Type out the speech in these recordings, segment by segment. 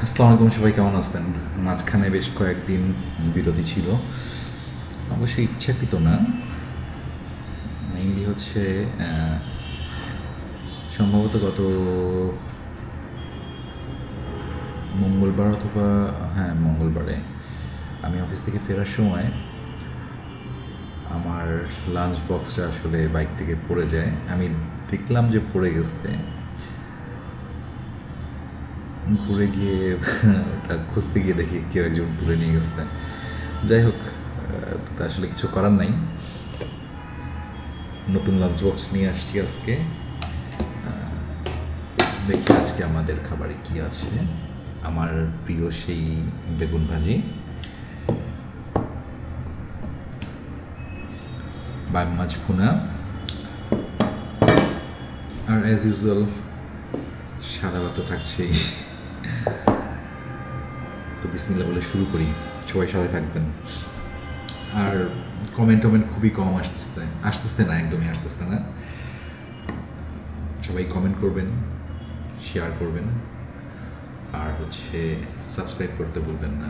আসসালামু আলাইকুম, সবাই কেমন আছেন? মাঝখানে বেশ কয়েকদিন বিরতি ছিল, অবশ্যই ইচ্ছাকৃত না। মেইনলি হচ্ছে সম্ভবত গত মঙ্গলবার অথবা হ্যাঁ মঙ্গলবারে আমি অফিস থেকে ফেরার সময় আমার লাঞ্চ বক্সটা আসলে বাইক থেকে পড়ে যায়। আমি দেখলাম যে পড়ে গেছে, ঘুরে গিয়ে ওটা খুঁজতে গিয়ে দেখি কেউ একজন তুলে নিয়ে গেছে। যাই হোক, তা আসলে কিছু করার নাই। নতুন লাঞ্চ বক্স নিয়ে আসছি আজকে। দেখি আজকে আমাদের খাবারে কি আছে। আমার প্রিয় সেই বেগুন ভাজি, বাইম মাছ ভুনা, আর অ্যাজ ইউজুয়াল সাদা ভাত তো থাকছেই। তো বিসমিল্লাহ বলে শুরু করি, সবাই সাথে থাকবেন। আর কমেন্ট খুবই কম আসতেছে না, একদমই আসতেছে না। সবাই কমেন্ট করবেন, শেয়ার করবেন, আর হচ্ছে সাবস্ক্রাইব করতে ভুলবেন না।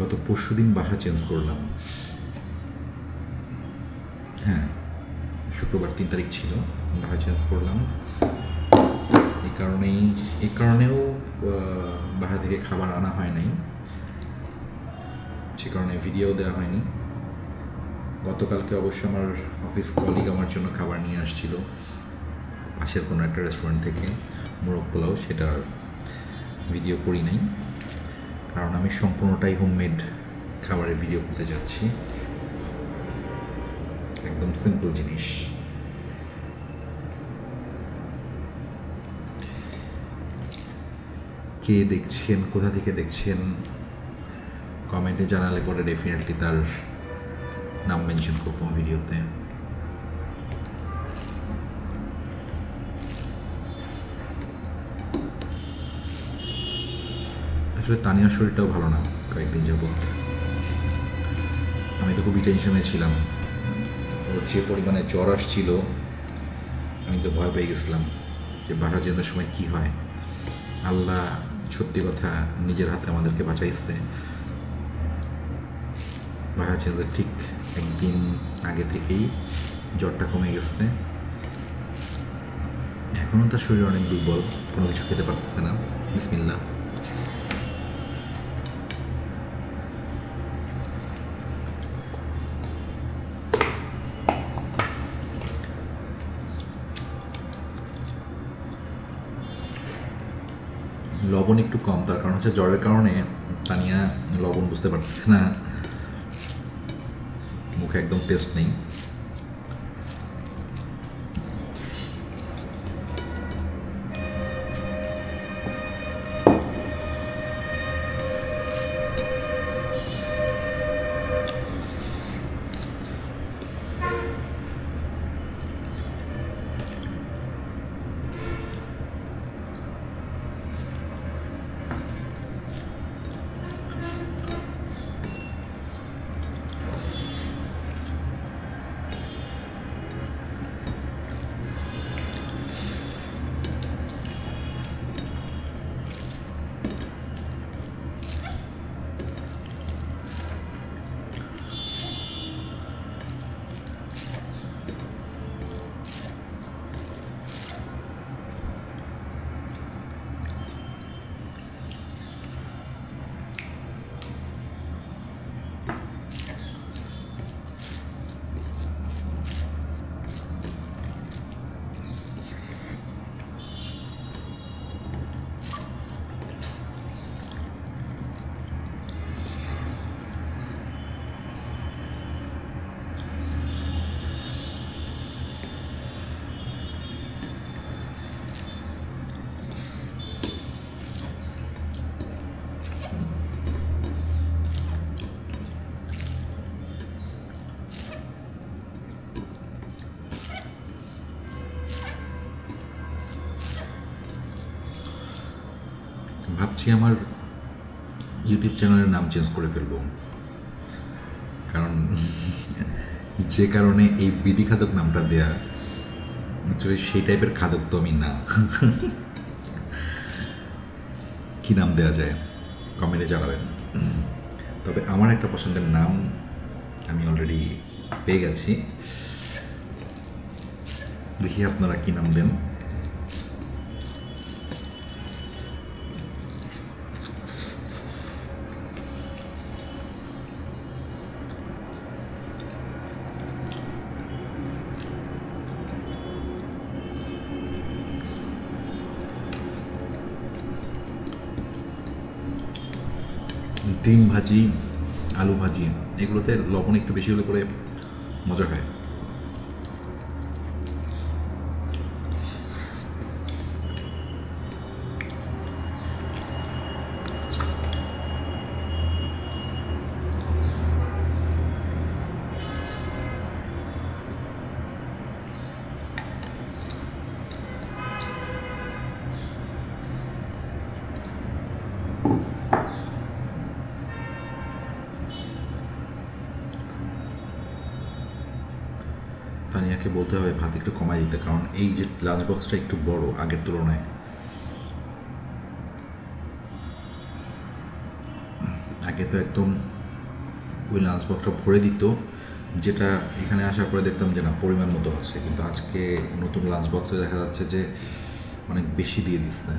গত পরশুদিন বাসা চেঞ্জ করলাম। হ্যাঁ, শুক্রবার 3 তারিখ ছিল, বাসা চেঞ্জ করলাম। এই কারণেও বাসা থেকে খাবার আনা হয় নাই, সে কারণে ভিডিও দেওয়া হয়নি। গতকালকে অবশ্য আমার অফিস কলিগ আমার জন্য খাবার নিয়ে আসছিল পাশের কোনো একটা রেস্টুরেন্ট থেকে, মোরগ পোলাও, সেটার ভিডিও করি নাই, কারণ আমি সম্পূর্ণটাই হোমমেড খাবারের ভিডিও করতে যাচ্ছি। একদম সিম্পল জিনিস। কে দেখছেন, কোথা থেকে দেখছেন, কমেন্টে জানালে পরে ডেফিনেটলি তার নাম মেনশন করবো ভিডিওতে। আসলে তানিয়ার শরীরটাও ভালো না কয়েকদিন যাবৎ। আমি তো খুবই টেনশনে ছিলাম, ওর যে পরিমাণে জ্বর আসছিল, আমি তো ভয় পেয়ে গেছিলাম যে বাসা চেঞ্জের সময় কী হয়। আল্লাহ সত্যি কথা নিজের হাতে আমাদেরকে বাঁচাইছে। বাসা চেঞ্জের ঠিক একদিন আগে থেকেই জ্বরটা কমে গেছে। এখনও তার শরীর অনেক দুর্বল, কোনো কিছু খেতে পারতেছে না। বিসমিল্লাহ। লবণ একটু কম, তার কারণ হচ্ছে জ্বরের কারণে তানিয়া লবণ বুঝতে পারতেছে না, মুখে একদম টেস্ট নেই। ভাবছি আমার ইউটিউব চ্যানেলের নাম চেঞ্জ করে ফেলবো, কারণ যে কারণে এই বিডি খাদক নামটা দেয়া, অ্যাকচুয়ালি সেই টাইপের খাদক তো আমি না। কী নাম দেওয়া যায় কমেন্টে জানাবেন। তবে আমার একটা পছন্দের নাম আমি অলরেডি পেয়ে গেছি, দেখি আপনারা কী নাম দেন। ডিম ভাজি, আলু ভাজি, এগুলোতে লবণ একটু বেশি হলে পরে মজা হয়। তানিয়াকে বলতে হবে ভাত একটু কমাই দিতে, কারণ এই যে লাঞ্চ বক্সটা একটু বড় আগের তুলনায়। আগে তো একদম ওই লাঞ্চ বক্সটা ভরে দিত, যেটা এখানে আসার পরে দেখতাম যে না পরিমাণ মতো আছে, কিন্তু আজকে নতুন লাঞ্চ বক্সে দেখা যাচ্ছে যে অনেক বেশি দিয়ে দিচ্ছে।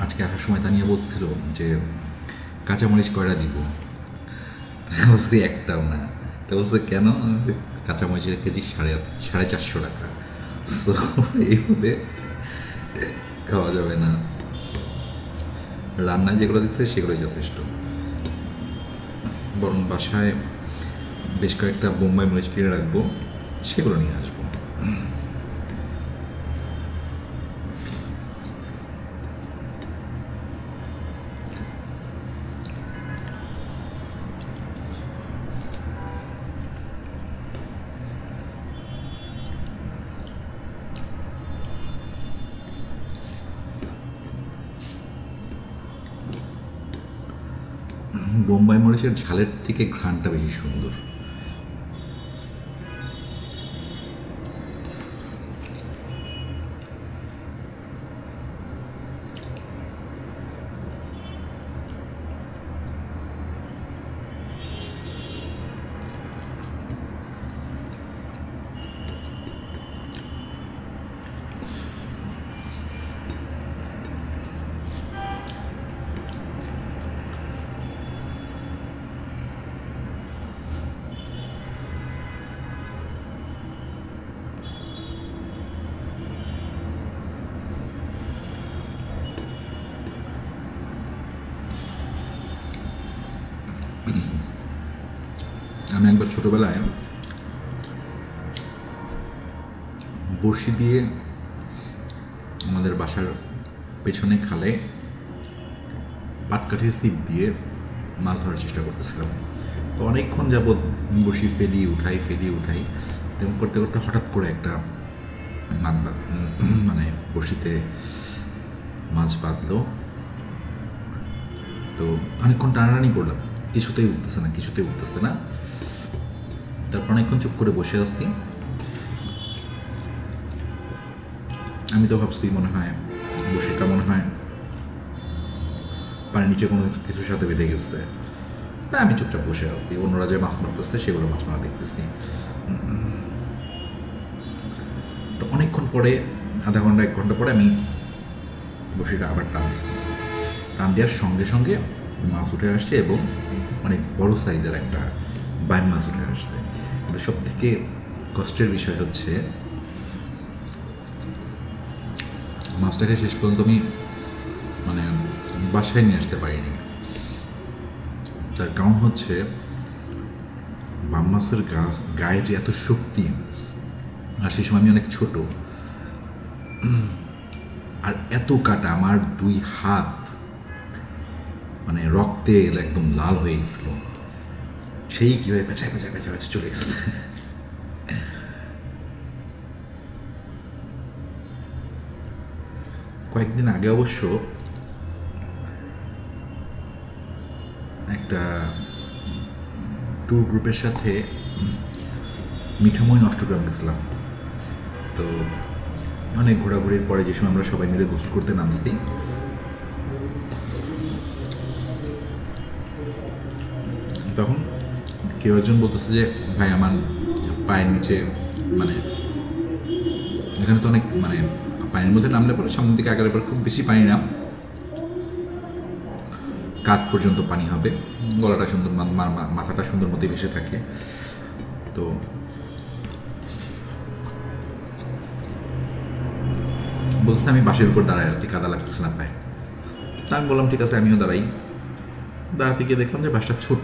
আজকে আসার সময় তানিয়া বলছিল যে কাঁচামরিচ কয়টা দিব, বলছি একটাও না। তো বলছে কেন? কাঁচামরিচের কেজি 450 টাকা, সো এইভাবে খাওয়া যাবে না। রান্নায় যেগুলো দিচ্ছে সেগুলোই যথেষ্ট। বরং বাসায় বেশ কয়েকটা বোম্বাই মরিচ কিনে রাখবো, সেগুলো নিয়ে আসবো। বোম্বাই মরিচের ঝালের থেকে ঘ্রাণটা বেশি সুন্দর। আমি একবার ছোটোবেলায় বড়শি দিয়ে আমাদের বাসার পেছনে খালে পাটকাঠির ছিপ দিয়ে মাছ ধরার চেষ্টা করতেছিলাম। তো অনেকক্ষণ যাবৎ বড়শি ফেলি উঠাই তেমন করতে করতে হঠাৎ করে একটা মানে বড়শিতে মাছ বাঁধলো। তো অনেকক্ষণ টানাটানি করলাম, কিছুতেই উঠতেছে না। তারপর অনেকক্ষণ চুপ করে বসে আসছি। আমি তো ভাবছি মনে হয় বড়শিটা মনে হয় পানির নিচে কোনো কিছুর সাথে বেঁধে গেছে। তাই আমি চুপচাপ বসে আসছি, অন্যরা যে মাছ মারতেছে সেগুলো মাছ মারা দেখতেছি। তো অনেকক্ষণ পরে, আধা ঘন্টা 1 ঘন্টা পরে আমি বড়শিটা আবার টান দিচ্ছি। টান দেওয়ার সঙ্গে সঙ্গে মাছ উঠে আসছে এবং অনেক বড় সাইজের একটা বাইম মাছ উঠে আসছে। কিন্তু সব থেকে কষ্টের বিষয় হচ্ছে মাছটাকে শেষ পর্যন্ত আমি মানে বাসায় নিয়ে আসতে পারিনি। তার কারণ হচ্ছে বাম মাছের গায়ে যে এত শক্তি, আর সেই সময় আমি অনেক ছোট, আর এত কাটা, আমার 2 হাত মানে রক্তে একদম লাল হয়ে গেছিল। সেই কীভাবে পেঁচায় পেঁচায় পেঁচা পেঁচা চলে গেছে। কয়েকদিন আগে অবশ্য একটা ট্যুর গ্রুপের সাথে মিঠামই নষ্টগ্রাম গেছিলাম। তো অনেক ঘোরাঘুরির পরে যে সময় আমরা সবাই মিলে গোসল করতে নামছি, তখন কেউ একজন বলতেছে যে ভাই আমার পায়ের নিচে মানে এখানে তো অনেক মানে পানির মধ্যে নামলে পরে সামনের দিকে আগালে পরে খুব বেশি পানি না, কাঁধ পর্যন্ত পানি হবে, গলাটা সুন্দর, মাথাটা সুন্দর মতো ভেসে থাকে। তো বলছে আমি বাসের উপর দাঁড়ায় আসছি, কাদা লাগতেছে না পায়ে। তা আমি বললাম ঠিক আছে, আমিও দাঁড়াই। দাঁড়াতে গিয়ে দেখলাম যে বাসটা ছোট।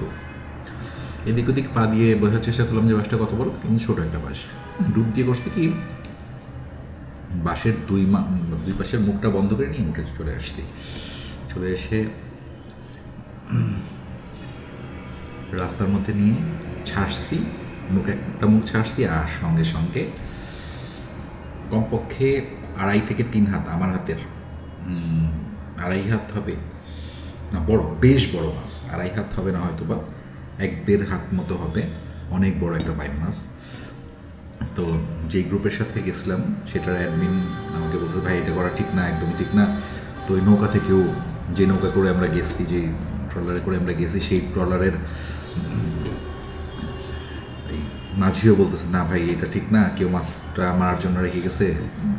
এদিক ওদিক পা দিয়ে বোঝার চেষ্টা করলাম যে বাসটা কত বড়, কিন্তু ছোটো একটা বাস। ডুব দিয়ে করতে কি বাসের দুই পাশের মুখটা বন্ধ করে নিয়ে উঠে চলে এসে রাস্তার মধ্যে নিয়ে ছাড়ছি, একটা মুখ ছাড়ছি, আর সঙ্গে সঙ্গে কমপক্ষে 2.5 থেকে 3 হাত, আমার হাতের 2.5 হাত হবে না, বড়, বেশ বড় মাছ, 2.5 হাত হবে না, হয়তো বা 1-1.5 হাত মতো হবে, অনেক বড় একটা বাইম মাছ। তো যেই গ্রুপের সাথে গেছিলাম সেটার অ্যাডমিন আমাকে বলছে ভাই এটা করা ঠিক না, একদমই ঠিক না। তো ওই নৌকা থেকেও, যে নৌকা করে আমরা গেছি, যে ট্রলারে করে আমরা গেছি, সেই ট্রলারের মাঝিও বলতেছে না ভাই এটা ঠিক না, কেউ মাছটা মারার জন্য রেখে গেছে,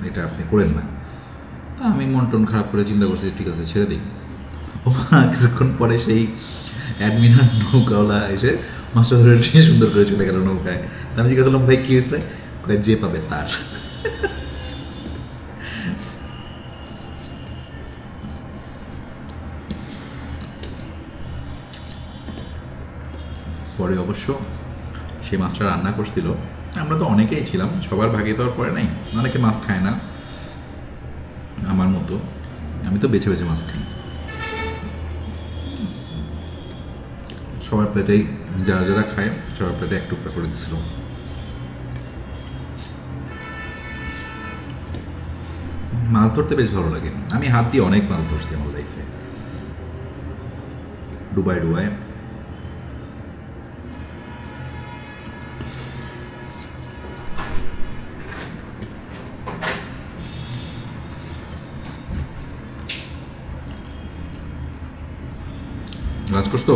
এটা আপনি করেন না। তা আমি মন টন খারাপ করে চিন্তা করছি ঠিক আছে ছেড়ে দিই। কিছুক্ষণ পরে সেই অ্যাডমিন আর নৌকাওয়ালা এসে মাছটা ধরে নিয়ে সুন্দর করে চলে গেল নৌকায়। আমি জিজ্ঞাসা করলাম ভাই কী হয়েছে, যে পাবে তার। পরে অবশ্য সেই মাছটা রান্না করছিল। আমরা তো অনেকেই ছিলাম, সবার ভাগে তো আর পরে নাই, অনেকে মাছ খায় না আমার মতো, আমি তো বেছে বেছে মাছ খাই। সবার প্লেটেই যারা যারা খায় সবার প্লেটে 1 টুকরা করে দিছিল। মাছ ধরতে বেশ ভালো লাগে, আমি হাত দিয়ে অনেক মাছ ধরছি আমার লাইফে, ডুবাই ডুবাই। লাঞ্চ করছো?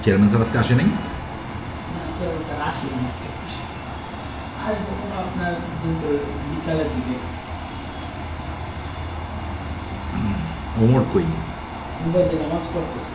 চেয়ারম্যান স্যার আজকে আসে নাই? ওমর কই? নামাজ পড়তেছে।